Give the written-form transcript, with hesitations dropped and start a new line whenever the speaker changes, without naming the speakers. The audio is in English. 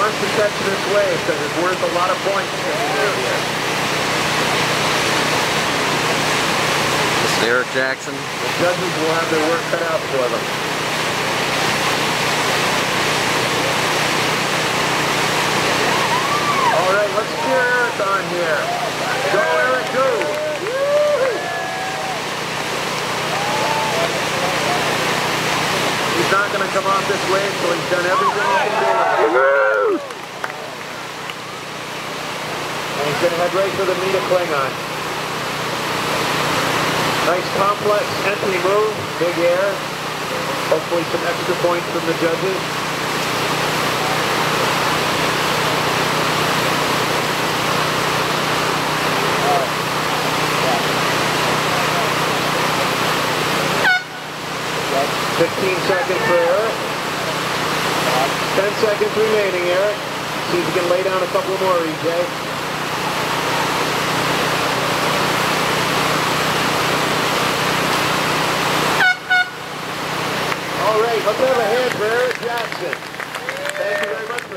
wants to catch this wave because it's worth a lot of points in the area.
This is Eric Jackson.
The judges will have their work cut out for them. All right, let's cheer Eric on here. Go, Eric, go! He's not going to come off this wave until he's done everything he can do. And he's going to head right for the meat of Klingon. Nice complex entry move, big air. Hopefully some extra points from the judges. Yeah. 15 seconds for Eric. 10 seconds remaining, Eric. See if you can lay down a couple more, EJ. All right, let's have a hand for Eric Jackson. Thank you very much for